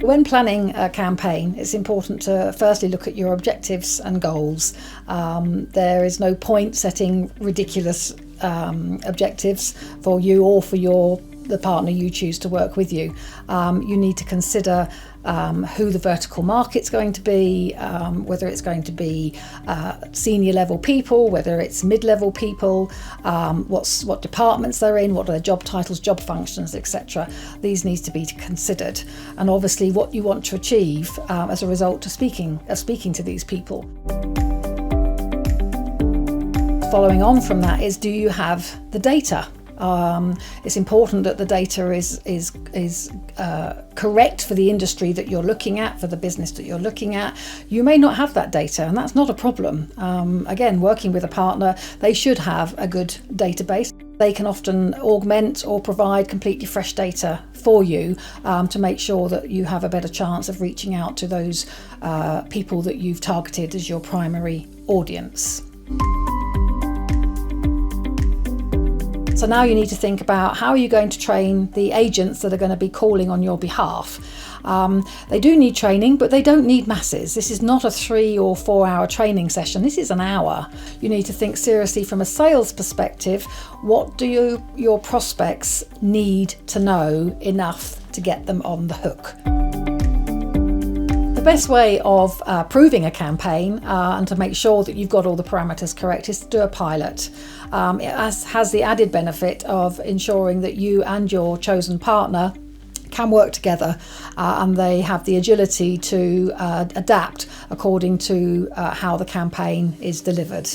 when planning a campaign, it's important to firstly look at your objectives and goals. There is no point setting ridiculous objectives for you or for the partner you choose to work with you. You need to consider who the vertical market's going to be, whether it's going to be senior level people, whether it's mid-level people, what departments they're in, what are their job titles, job functions, etc. These need to be considered, and obviously what you want to achieve as a result of speaking to these people. Following on from that is, do you have the data? It's important that the data is correct for the industry that you're looking at, for the business that you're looking at. You may not have that data, and that's not a problem. Again, working with a partner, they should have a good database. They can often augment or provide completely fresh data for you to make sure that you have a better chance of reaching out to those people that you've targeted as your primary audience. So now you need to think about, how are you going to train the agents that are going to be calling on your behalf? They do need training, but they don't need masses. This is not a 3 or 4 hour training session. This is an hour. You need to think seriously from a sales perspective. What do your prospects need to know enough to get them on the hook? The best way of proving a campaign and to make sure that you've got all the parameters correct is to do a pilot. It has the added benefit of ensuring that you and your chosen partner can work together and they have the agility to adapt according to how the campaign is delivered.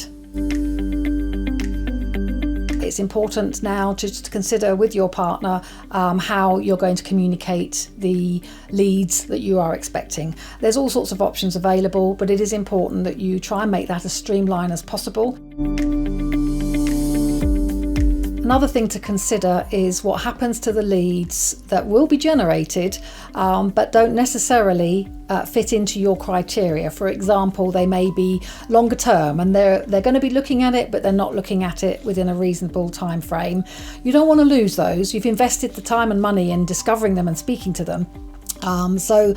It's important now to consider with your partner how you're going to communicate the leads that you are expecting. There's all sorts of options available, but it is important that you try and make that as streamlined as possible. Another thing to consider is what happens to the leads that will be generated but don't necessarily fit into your criteria. For example, they may be longer term and they're going to be looking at it, but they're not looking at it within a reasonable time frame. You don't want to lose those. You've invested the time and money in discovering them and speaking to them. So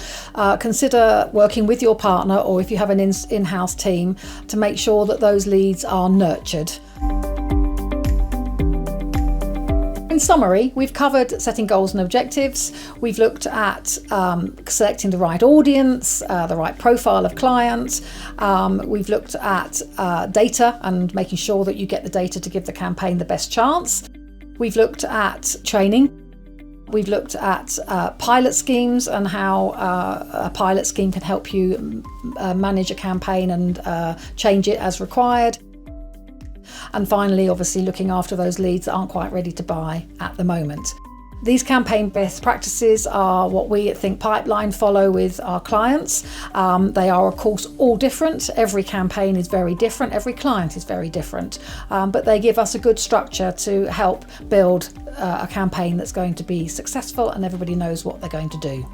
consider working with your partner, or if you have an in-house team, to make sure that those leads are nurtured. In summary, we've covered setting goals and objectives. We've looked at selecting the right audience, the right profile of clients. We've looked at data and making sure that you get the data to give the campaign the best chance. We've looked at training. We've looked at pilot schemes and how a pilot scheme can help you manage a campaign and change it as required. And finally, obviously, looking after those leads that aren't quite ready to buy at the moment. These campaign best practices are what we at Think Pipeline follow with our clients. They are, of course, all different. Every campaign is very different. Every client is very different. But they give us a good structure to help build a campaign that's going to be successful and everybody knows what they're going to do.